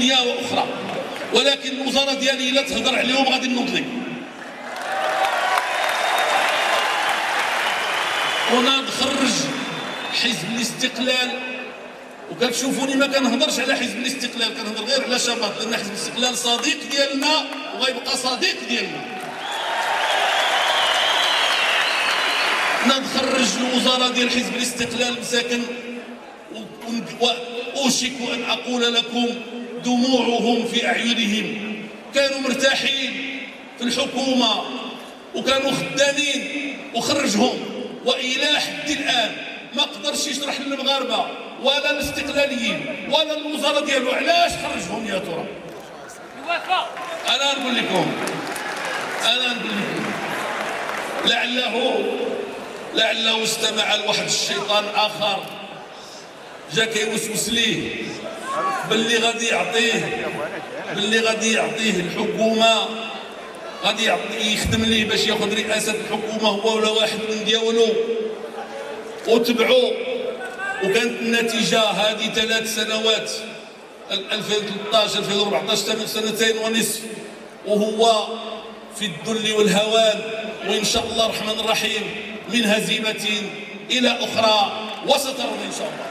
دنيا واخرى، ولكن الوزاره ديالي الا تهضر عليهم غادي نوض لك. وناض خرج حزب الاستقلال، وكتشوفوني ما كنهضرش على حزب الاستقلال، كنهضر غير على شباب، لان حزب الاستقلال صديق ديالنا وغيبقى صديق ديالنا. ناض خرج الوزاره ديال حزب الاستقلال مساكن، واوشك ان اقول لكم دموعهم في اعينهم، كانوا مرتاحين في الحكومه وكانوا خدامين وخرجهم، والى حد الان ما قدرش يشرح للمغاربه ولا الاستقلاليين ولا الوزاره ديالو علاش خرجهم يا ترى. انا نقول لكم لعله استمع لواحد الشيطان اخر جا كيوسوس ليه باللي غادي يعطيه الحكومه، غادي يخدم ليه باش ياخذ رئاسه الحكومه هو ولا واحد من ديالو، وتبعوا. وكانت النتيجه هذه 3 سنوات، 2013 2014 سنتين ونصف، وهو في الذل والهوان، وان شاء الله الرحمن الرحيم من هزيمه الى اخرى وسترون ان شاء الله.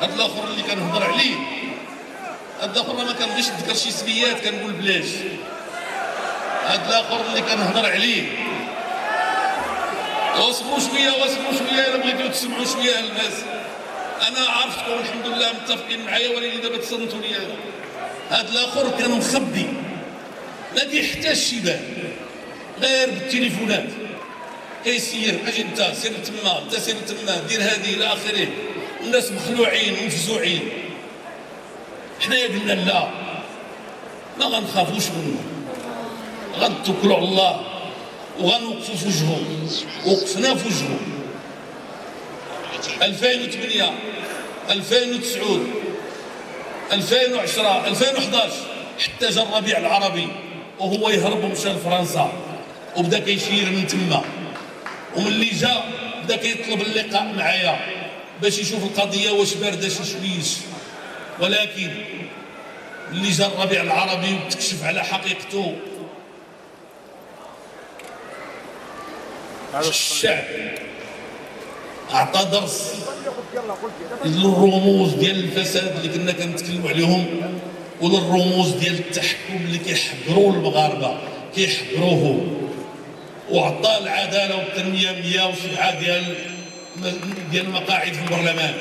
هاد الاخر اللي كنهضر عليه، هاد الاخر ما كنبغيش نذكر شي سميات، كنقول بلاش. هاد الاخر اللي كنهضر عليه، واصبروا شويه الا بغيتو تسمعوا شويه الناس. انا عرفتكم الحمد لله متفقين معايا، ولكن دابا تصنتوا لي انا. هاد الاخر كان مخبي، ما كيحتاج شي بان، غير بالتليفونات كيسير اجي انت سير تما، انت سير تما، دير هذه الى اخره. الناس مخلوعين ومفزوعين. حنايا قلنا لا، ما غنخافوش منه، غنتوكلوا على الله وغنوقفوا في وجههم. وقفنا في وجههم 2008 2009 2010 2011 حتى جا الربيع العربي وهو يهرب ومشى لفرنسا وبدا كيشير من تما. وملي جا بدا كيطلب اللقاء معايا باش يشوف القضيه واش بارده شي شويش. ولكن ملي جا الربيع العربي وتكشف على حقيقته، الشعب اعطى درس للرموز ديال الفساد اللي كنا كنتكلموا عليهم، وللرموز ديال التحكم اللي كيحقروا المغاربه كيحقروهم. وعطى العداله والتنميه 107 ديال المقاعد في البرلمان.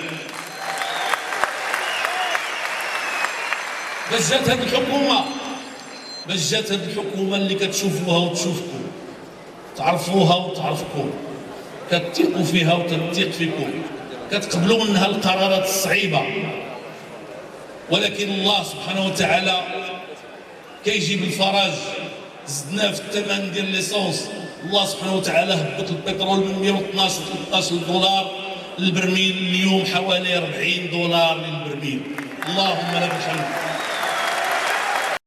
باش جات هذه الحكومه اللي كتشوفوها وتشوفكم، تعرفوها وتعرفكم، كتثقوا فيها وتثق فيكم، كتقبلوا منها القرارات الصعيبه. ولكن الله سبحانه وتعالى كيجيب الفرج. زدنا في الثمن ديال ليسونس، الله سبحانه وتعالى هبط البترول من 112 و 13 دولار للبرميل، اليوم حوالي 40 دولار للبرميل. اللهم لك الحمد.